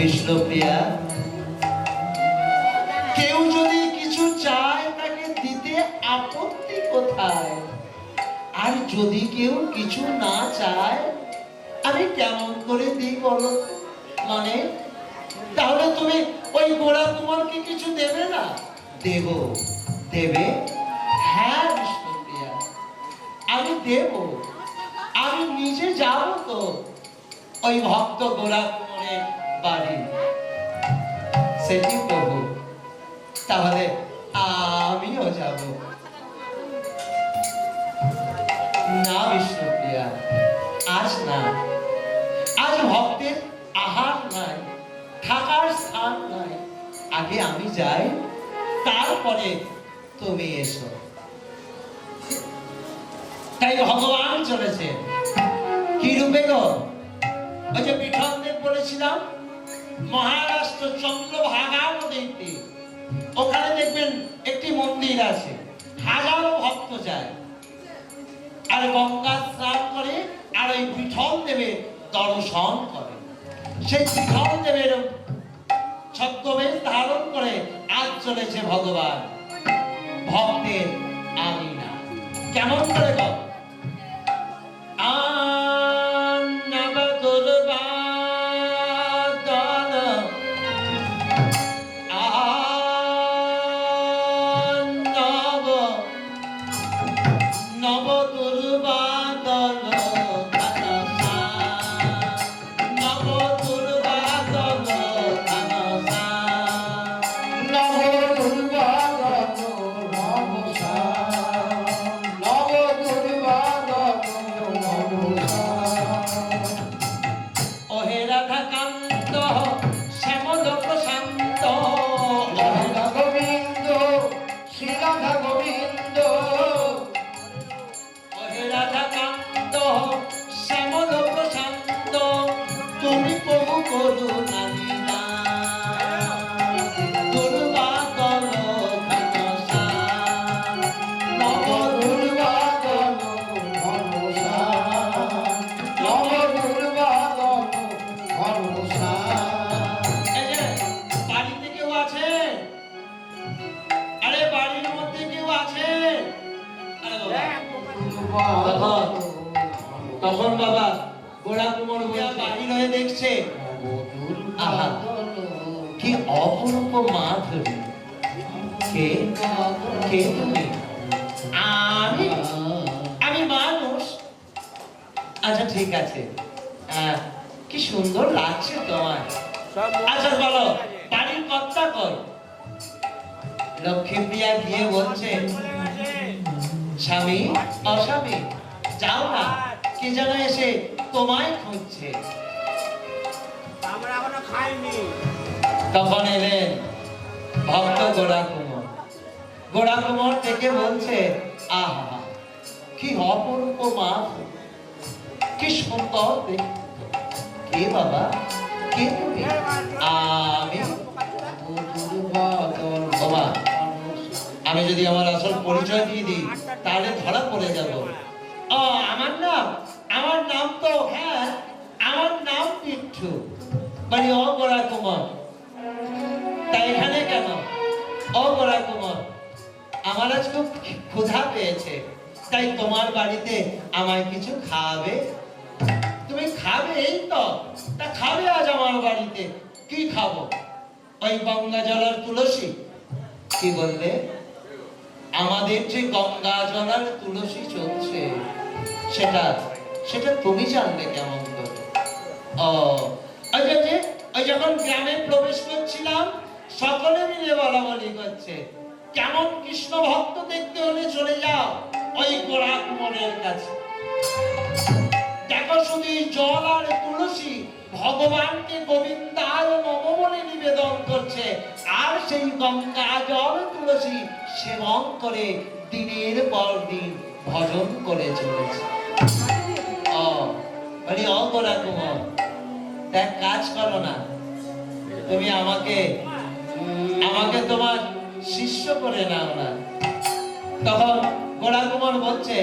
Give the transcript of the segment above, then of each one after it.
বিষ্ণুপ্রিয়া, কেউ যদি কিছু চায় তাকে দিতে আপত্তি কোথায়? আর যদি কেউ কিছু না চায় আমি কেমন করে দিই বলো? মানে তাহলে তুমি ওই গোড়া কুমারকে কিছু দেবে না? দেব। দেবে? হ্যাঁ বিষ্ণুপ্রিয়া, আমি দেব। আমি নিজে যাব তো ওই ভক্ত গোড়া কুমারের বাড়ি। সেটি প্রভু, তাহলে আমিও যাব। না বিষ্ণুপ্রিয়া, আজ না। আজ ভক্তের আহার নাই, থাকার স্থান নাই। আগে আমি যাই, তারপরে তুমি এসো। তাই ভগবান চলেছে কি রূপে গো? ওই যে বিঠলদেব বলেছিলাম, মহারাষ্ট্র চন্দ্রভাগা নদীতে ওখানে দেখবেন একটি মন্দির আছে, হাজারো ভক্ত যায় আর গঙ্গা স্নান করে আর ওই বিঠল দেবের দর্শন করে। সেই বিঠল দেবের ছদ্মবেশ ধারণ করে আজ চলেছে ভগবান ভক্তের আঙিনা। কেমন করে গো? তখন বাবা গোড়া কুমার বাহির হয়ে দেখছে, আহা কি অপরূপ মাধুরী। কে কে তুমি? আমি মানুষ। আচ্ছা ঠিক আছে, কি সুন্দর লাগছে তোমার। আচ্ছা বলো বাড়ির কর্তা কর? লক্ষ্মীপ্রিয়া গিয়ে বলছে, স্বামী অস্বামী যাও না, কে যেন এসে তোমায় খুঁজছে। তখন এলেন ভক্ত গোড়া কুমার। গোড়া কুমার থেকে বলছে, আহা কি অপরূপ মা, কি সুন্দর দেখতে। কে বাবা, কে তুমি? আমি যদি আমার আসল পরিচয় দিয়ে দিই তাহলে ধরা পড়ে যাব। আমার নাম তো, হ্যাঁ আমার নাম পিঠু, মানে অগোড়া কুমার। তাই এখানে কেন? অগোড়া কুমার, আমার আজ খুব ক্ষুধা পেয়েছে, তাই তোমার বাড়িতে আমায় কিছু খাওয়াবে? তুমি খাবে? এই তো, তা খাবে আজ আমার বাড়িতে। কি খাবো? ওই গঙ্গা জলের তুলসী। কি বললে? আমাদের যে গঙ্গা জলের তুলসী চলছে সেটা সেটা তুমি জানলে কেমন করে? ওই যখন গ্রামে প্রবেশ করছিলাম সকলে মিলে বলা বলি করছে, কেমন কৃষ্ণ ভক্ত দেখতে হলে চলে যাও ওই গোড়া কুমারের কাছে। দেখো শুধু জল আর তুলসী ভগবানকে গোবিন্দায় নমঃ বলে নিবেদন করছে, আর সেই গঙ্গা জল তুলসী সেবন করে দিনের পর দিন ভজন করে চলেছে। গোড়া কুমার, এক কাজ করো না, তুমি আমাকে তোমার শিষ্য করে নাও না। তখন গোড়া কুমার বলছে,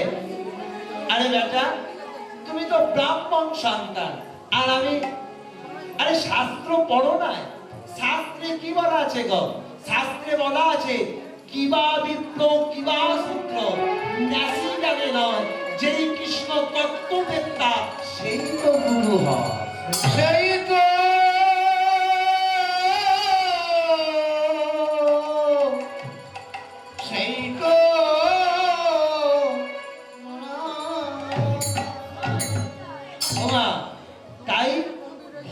আরে বেটা তুমি তো ব্রাহ্মণ সন্তান, আর আমি আরে শাস্ত্র পড়ো না? শাস্ত্রে কি বলা আছে গো? শাস্ত্রে বলা আছে কিবা বিপ্র কিবা সূত্র ন্যাসি জানে নয়, যেই কৃষ্ণ তত্ত্ববেত্তা সেই তো গুরু হয়। সেই তো সেই তো ওমা, তাই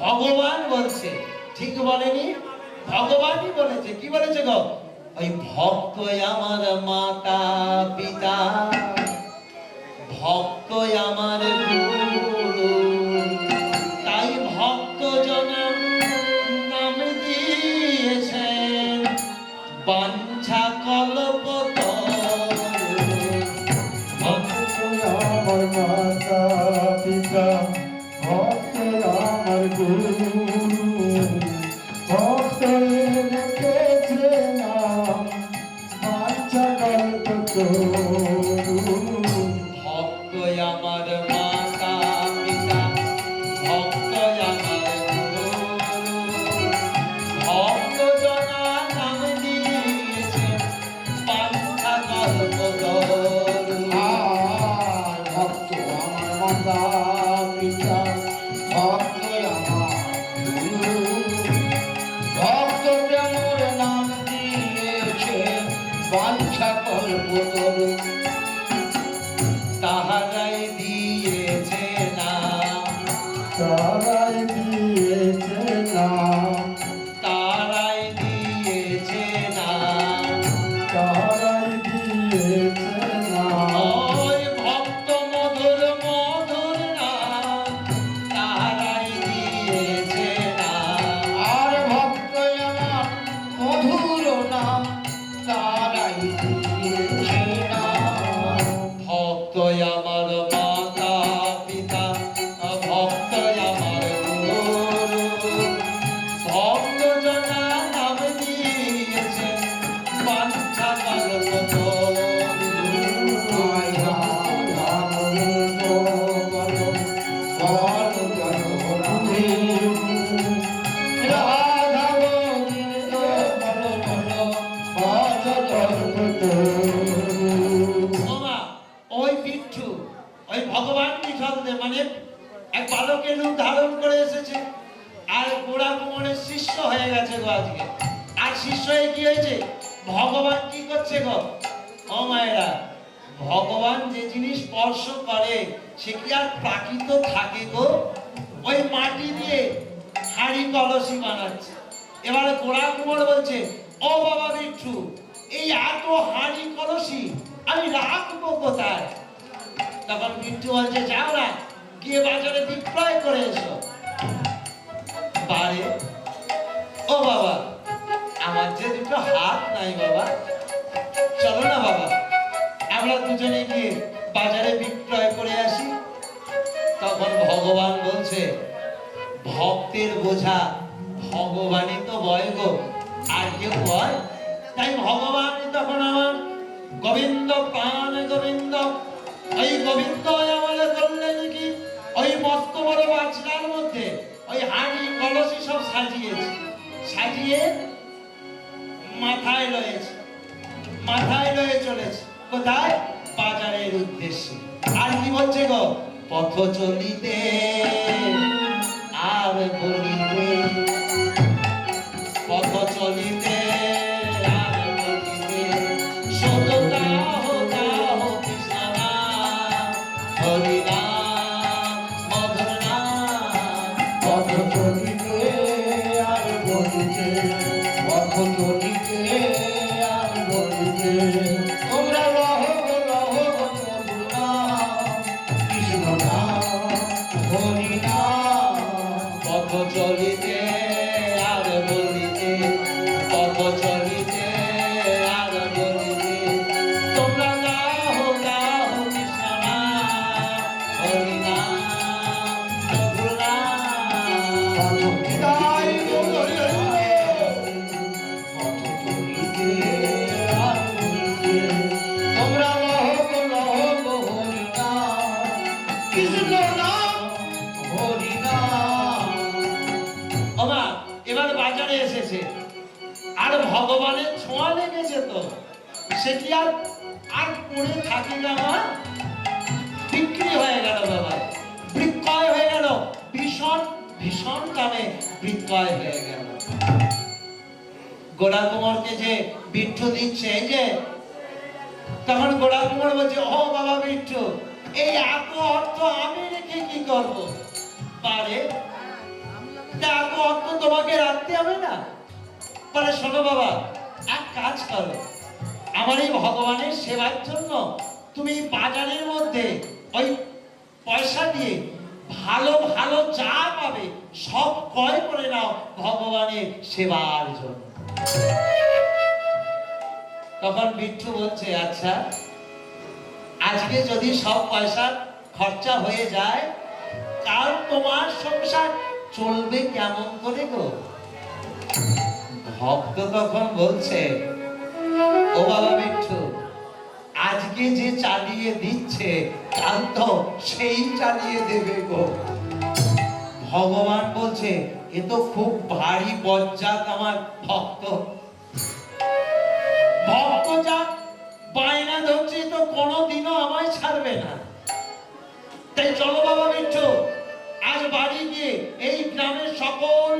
ভগবান বলছে, ঠিক বলেনি? ভগবানই বলেছে। কি বলেছে গো? ওই ভক্ত আমার মাতা পিতা, ভক্ত আমার গুরু, তাই ভক্ত জনম নাম দিয়েছেন বাঞ্ছা কল্পতরু। ভক্ত আমার মাতা পিতা, ভক্ত আমার গুরু, ভক্ত রেখেছে নাম বাঞ্ছা কল্পতরু। ভক্ত আমার মাতা পিতা, ভক্ত আমার গুরু, ভক্ত জনা নাম দিয়েছে বাঞ্ছা কল্পতরু। ভক্ত আমার মাতা পিতা, ভক্ত আমার গুরু, ভক্ত প্রেমর নাম দিয়েছে বাঞ্ছা কল্পতরু। তাহারাই দিয়েছে নাম, তারাই দিয়েছে নাম, তারাই দিয়েছে নাম, তারাই দিয়েছে নাম। ওই ভক্ত মধুর মধুর নাম, তাহারাই দিয়েছে নাম। আর ভক্ত আমার মধুর নাম, তারাই দিয়েছে নাম। ভক্ত আমার মাতা পিতা, ভক্ত আমার গুরু, ভক্ত জনা নাম দিয়েছে বাঞ্ছা কল্পতরু। ওমা, ওই বিচ্ছু, ওই ভগবান নিঃসন্দেহ মানে এক বালকের রূপ ধারণ করে এসেছে, আর গোড়া কুমনের শিষ্য হয়ে গেছে গো আজকে। আর শিষ্য হয়ে কি হয়েছে? ভগবান কি করছে গো? ও মায়েরা, ভগবান যে জিনিস স্পর্শ করে সে কি আর প্রাকৃত থাকে গো? ওই মাটি দিয়ে হাঁড়ি কলসি বানাচ্ছে। এবারে গোড়া কুমোর বলছে, ও বাবা বিচ্ছু, এই এত হাঁড়ি কলসি আমি রাখবো কোথায়? তখন বিচ্ছু বলছে, যাও না, গিয়ে বাজারে বিক্রয় করে এসো। পারে, ও বাবা, আমার যে দুটো হাত নাই বাবা, চলো না বাবা, আমরা দুজনে গিয়ে বাজারে বিক্রয় করে আসি। তখন ভগবান বলছে, ভক্তের বোঝা ভগবানই তো বয় গো, আর কেউ বয়? তাই ভগবানই তখন আমার গোবিন্দ প্রাণ গোবিন্দ, ওই গোবিন্দ আমাদের করলেন কি, ওই মস্ত বড় বাজনার মধ্যে ওই হাঁড়ি কলসি সব সাজিয়েছে, সাজিয়ে মাথায় রয়েছে, মাথায় রয়ে চলেছে কোথায়? বাজারের উদ্দেশ্যে। আর কি বলছে গো? পথ চলিতে আর বলিতে, পথ চলিতে আর বলিতে, সততা হোতা হো কৃষ্ণ নাম, হরি নাম, মধুর নাম। পথ চলিতে আর বলিতে, পথ চলিতে আর বলিতে, তোমরা লহ লহ মধুর নাম, কৃষ্ণ নাম, হরি নাম। পথ চলিতে আর বলিতে, পথ চলিতে আর বলিতে, তোমরা গাও গাও কৃষ্ণ নাম, হরি নাম, মধুর নাম। তাই হরি হরি, পথ চলিতে আর বলিতে, তোমরা লহ লহ হরি নাম, কৃষ্ণ নাম, হরি নাম। ও এসেছে আর ভগবানের ছোঁয়া লেগেছে, তো সে কি আর আর পড়ে থাকি না মা? বিক্রি হয়ে গেল বাবা, বিক্রয় হয়ে গেল, ভীষণ ভীষণ দামে বিক্রয় হয়ে গেল। গোড়া কুমারকে যে বিট্টু দিচ্ছে, এই যে তখন গোড়া কুমার বলছে, ও বাবা বিট্টু, এই এত অর্থ আমি রেখে কি করবো? পারে এত অর্থ তোমাকে রাখতে হবে না। পরে শোনো বাবা, এক কাজ করো, আমার এই ভগবানের সেবার জন্য তুমি বাজারের মধ্যে ওই পয়সা দিয়ে ভালো ভালো যা পাবে সব ক্রয় করে নাও ভগবানের সেবার জন্য। তখন বিট্টু বলছে, আচ্ছা আজকে যদি সব পয়সা খরচা হয়ে যায়, কাল তোমার সংসার চলবে কেমন করে গো? ভক্ত তখন বলছে, ও বাবা বিট্টু, আজকে যে চালিয়ে দিচ্ছে কাল তো সেই চালিয়ে দেবে গো। ভগবান বলছে, এ তো খুব ভারী বজ্জাত আমার ভক্ত। ভক্ত যা বায়না ধরছে তো কোনোদিনও আমায় ছাড়বে না। তাই চলো বাবা বিট্টু, আজ বাড়ি গিয়ে এই গ্রামের সকল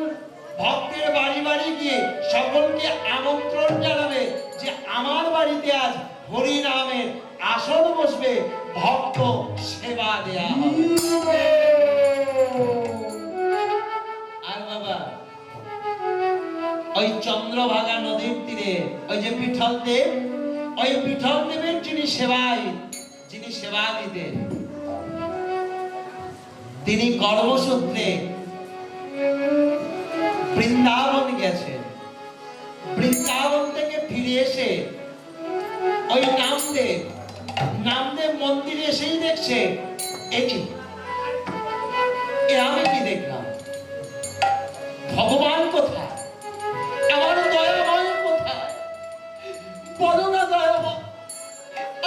ভক্তের বাড়ি বাড়ি গিয়ে সকলকে আমন্ত্রণ জানাবে যে আমার বাড়িতে আজ হরি নামের আসন বসবে, ভক্ত সেবা দেয়া হবে। আর বাবা ওই চন্দ্রভাগা নদীর তীরে ওই যে বিঠল দেব, ওই বিঠল দেবের যিনি সেবা দিতেন, তিনি কর্মসূত্রে বৃন্দাবন গেছেন। বৃন্দাবন থেকে ফিরে এসে ওই নামদেব মন্দিরে এসেই দেখছে, আমি কি দেখলাম? ভগবান কোথায়? আমার দয়াময় কোথায়? বলো না দয়াময়,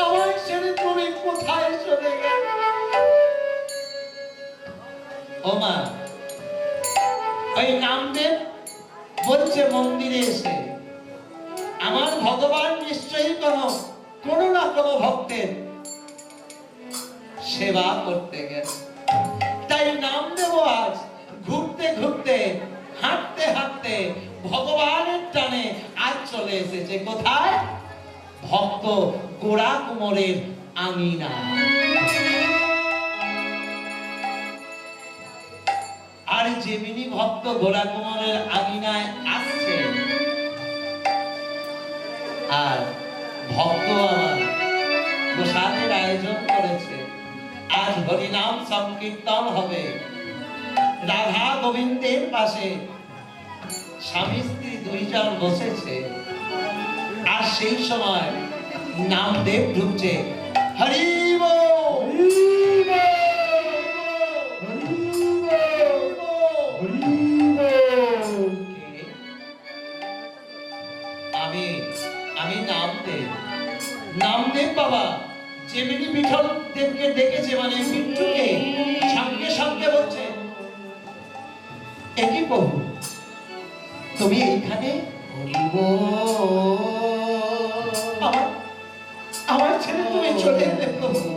আমার ছেলে তুমি কোথায় চলে গেল? ও মা, ওই নামদেব বলছে মন্দিরে এসে, আমার ভগবান নিশ্চয়ই কোনো না কোনো ভক্তের সেবা করতে গেছে। তাই নামদেব আজ ঘুরতে ঘুরতে হাঁটতে হাঁটতে ভগবানের টানে আজ চলে এসেছে কোথায়? ভক্ত গোড়া কুমোরের আঙিনা। আর যেমিনি ভক্ত গোড়া কুমোরের আঙিনায় আসছে, আর ভক্ত আমার প্রসাদের আয়োজন করেছে, আজ হরিনাম সংকীর্তন হবে। রাধা গোবিন্দের পাশে স্বামী স্ত্রী দুইজন বসেছে, আর সেই সময় নামদেব ঢুকছে। হরি বল, আমি নামদেব বাবা যেমনি বিঠল দেবকে ডেকেছে, মানে বিট্টুকে, সঙ্গে সঙ্গে বলছে, একই প্রভু তুমি এইখানে? আমার ছেলে তুমি চলে এলে প্রভু।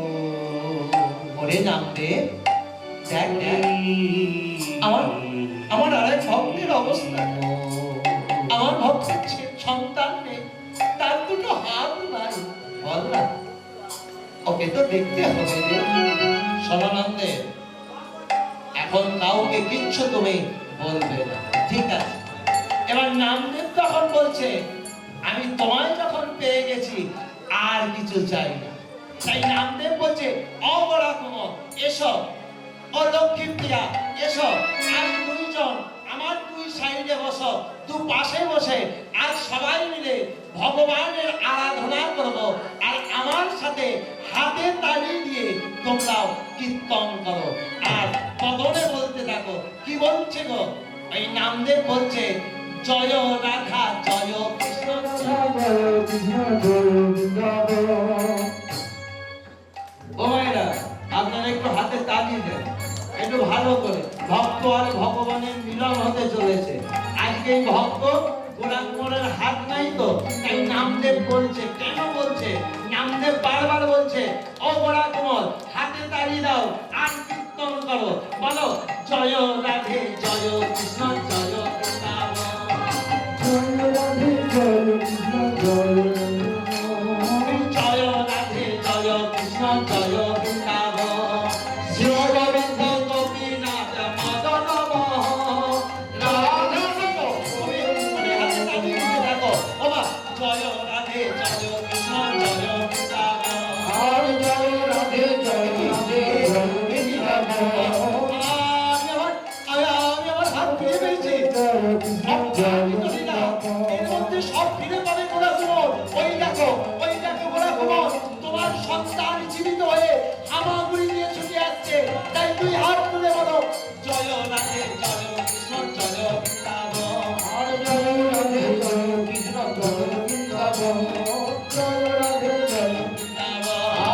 ওরে নামদেব, দেখ দেখ আমার আরেক ভক্তের অবস্থা, আমার ভক্তের সন্তান নেই, তার দুটো হাত নাই, বল না, ওকে তো দেখতে হবে রে। সদানন্দে, এখন কাউকে কিচ্ছু তুমি বলবে না, ঠিক আছে? এবার নামদেব তখন বলছে, আমি তোমায় যখন পেয়ে গেছি আর কিছু চাই না। তাই নামদেব বলছে, অগরা কুমোর এসো, ও লক্ষ্মী প্রিয়া এসো, আজ দুইজন আমার দুই সাইডে বসো, দু পাশে বসে আজ সবাই মিলে ভগবানের আরাধনা করব, আর আমার সাথে হাতে তালি দিয়ে তোমরাও কীর্তন করো, আর কদরে বলতে থাকো। কি বলছে গো? এই নামদেব বলছে, জয় রাধা জয় কৃষ্ণ, ও ভাইরা আপনারা একটু হাতে তালি দেন, একটু ভালো করে। ভক্ত আর ভগবানের মিলন হতে চলেছে। আজকে আজকে ভক্ত গোলাঙ্গনের হাত নাই তো, তাই নামদেব বলছে। কেন বলছে? নামদেব বারবার বলছে, ও গোড়া কোমল হাতে তালি দাও আর কীর্তন করো, বলো জয় রাধে জয় কৃষ্ণ জয় বৃন্দাবন। জয় রাধে জয় কৃষ্ণ জয় জয় রাধে জয় কৃষ্ণ জয় বৃন্দাবন। শিব গোবিন্দ গোপীনাথ মদন মোহন। রাধে গোবিন্দ হাতে তালি দিতে থাকো। ও মা, জয় রাধে জয় কৃষ্ণ জয় বৃন্দাবন। আর জয় রাধে জয় জয় বৃন্দাবন। আমি আমার হাত ফিরে পেয়েছি। এর মধ্যে সব ফিরে পাবে গোড়া কুমোর। ওই দেখো গোড়া কুমোর, তোমার সন্তান জীবিত হয়ে হামাগুড়ি নিয়ে ছুটে আসছে। তাই তুই হাত তুলে বলো জয় রাধে জয় কৃষ্ণ জয় বৃন্দাবন। আর জয় রাধে জয় কৃষ্ণ জয় বৃন্দাবন। জয় রাধে জয়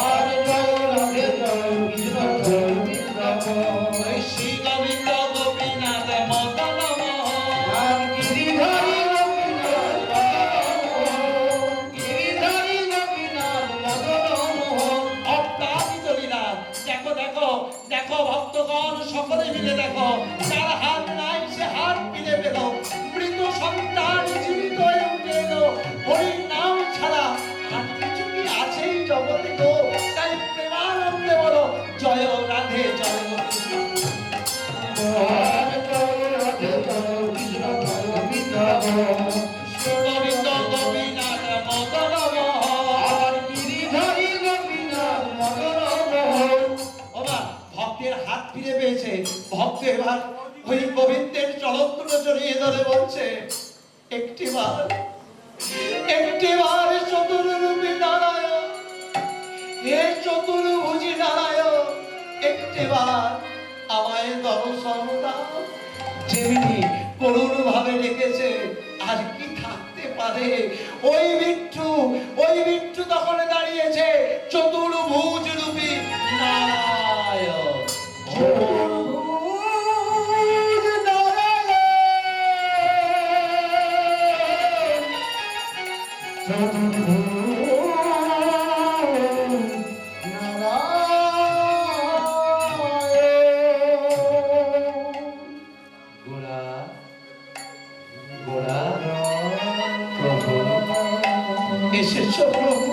আর জয় রাধে জয় কৃষ্ণ জয় বৃন্দাবন। শ্রী গোবিন্দ গোপীনাথ মদন মোহন। আর গিরিধারী গোপীনাথ গিরিধারী গোপীনাথ মদন মোহন। অপ্রাকৃত লীলা। দেখো দেখো দেখো ভক্তগণ সকলে মিলে দেখো, যার হাত নাই সে হাত ফিরে পেল। মৃত সন্তান জীবিত হয়ে উঠে এলো। হরির নাম ছাড়া আর কিছু কি আছে এই জগতে গো? তাই প্রেমানন্দে বলো জয় রাধে জয় কৃষ্ণ। আর জয় রাধে জয় কৃষ্ণ জয় বৃন্দাবন। গোবিন্দ গোপীনাথ মদন মোহন। আর গিরিধারী গোপীনাথ মদন মোহন। ওমা, ভক্তের হাত ফিরে পেয়েছে। ভক্ত এবার ওই গোবিন্দের চরণগুলো জড়িয়ে ধরে বলছে, একটিবার চতুর্রূপী নারায়ণ, হে চতুর্ভুজী নারায়ণ, একটিবার আমায় দর্শন দাও। যেমনি করুণ ভাবে ডেকেছে, আর কি থাকতে পারে? ওই বিট্টু তখন দাঁড়িয়েছে চতুর্ভুজ রূপী নারায়ণ। চতুর্ভুজ নারায়ণ। চতুর্ভুজ নারায়ণ। গোড়া গোড়া প্রভু এসেছো প্রভু।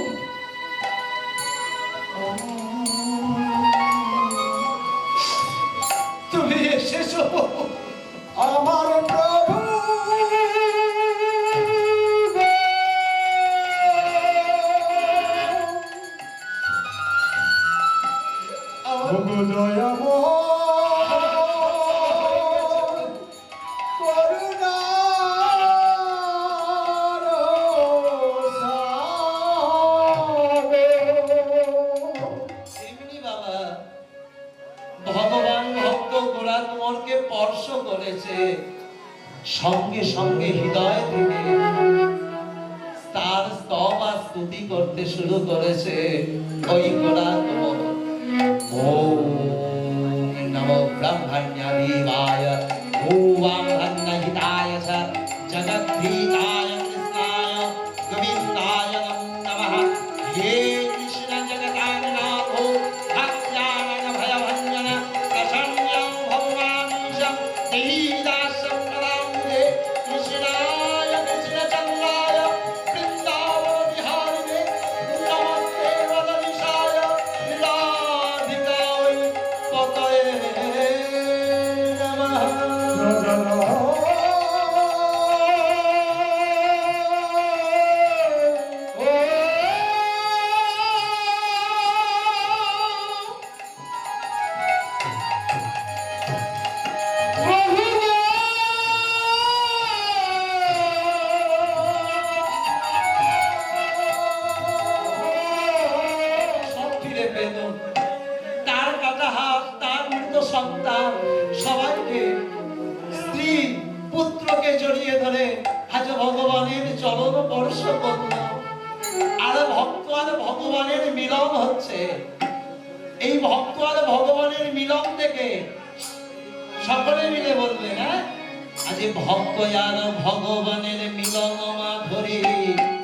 তুমি এসেছো আমার প্রভু এমনি বাবা, ভগবান ভক্ত গোড়া তোমারকে স্পর্শ করেছে, সঙ্গে সঙ্গে হৃদয় থেকে তার স্তব আর স্তুতি করতে শুরু করেছে ওই গোড়া তোমার। ওম নমো ব্রহ্মণ্যদেবায় ভুবঙ্গহিতায় চ জগদ্ধিতায় কৃষ্ণায় গোবিন্দায় নমঃ। হে কৃষ্ণ জগদাননাথো ভক্ত্যানন ভয়ভঞ্জন প্রসন্ন্যং ভগবানীশং দেহিদাসং করামুদে। কৃষ্ণায় কৃষ্ণচন্দ্রায় বৃন্দাবন বিহারিণে নমস্তে বদনিশায় লীলাধিকায় পতয়ে নমঃ। সব ফিরে পেল। তার কাটা হাত, তার মৃত সন্তান, সবাইকে, স্ত্রী পুত্রকে জড়িয়ে ধরে আজ ভগবানের চরণ স্পর্শ করল। আর ভক্ত আর ভগবানের মিলন হচ্ছে। এই ভক্ত আর ভগবানের মিলন থেকে সকলে মিলে বলবে, হ্যাঁ আজি ভক্ত আর ভগবানের মিলন মাধুরী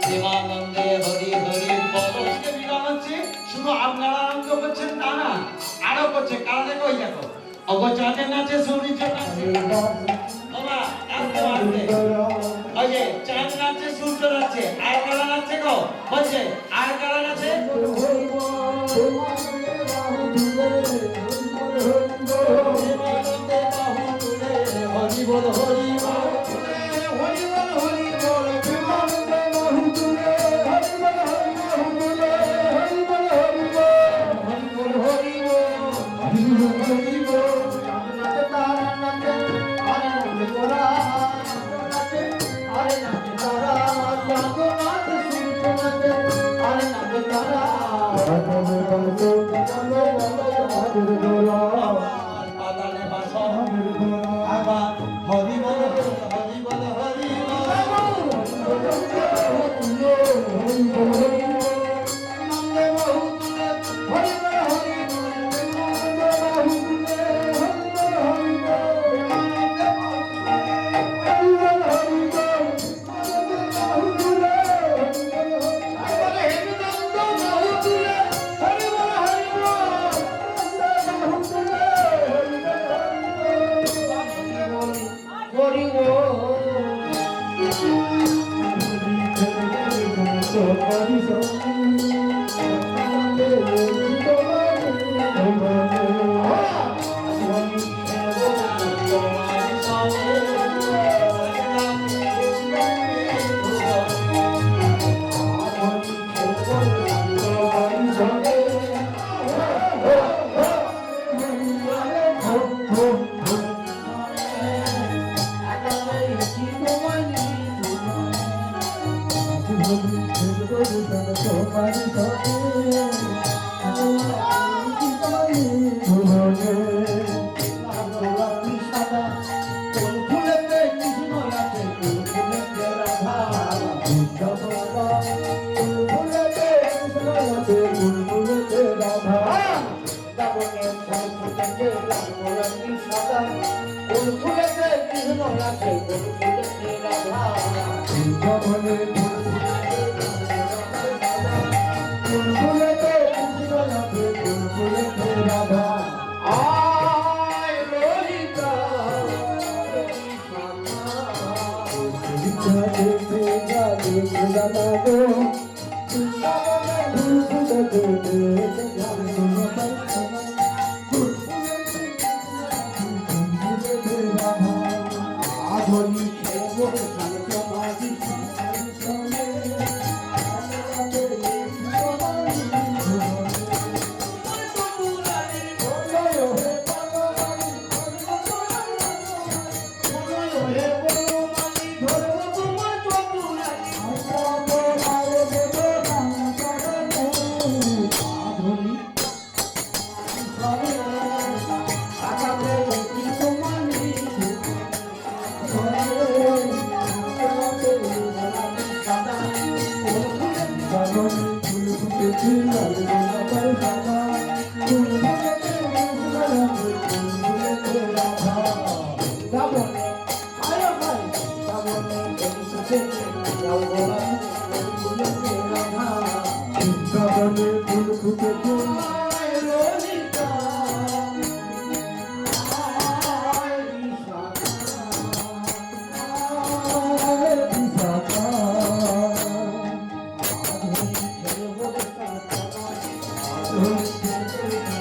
প্রেমানন্দে হরি হরি বল। মিলন হচ্ছে শুধু আপনারা আনন্দ করছেন তা না, আরো করছে। কারণ দেখো ওই দেখো অগচাটে নাচে সূর্য নাচে বাবা আস্তে আস্তে। ওই যে চাঁদ নাচে সূর্য নাচে আর কারা নাচে গো বলছে আর কারা নাচে হরি বল হরি পাতালে বাস আবার হরি বল হরি বল হরি Oh,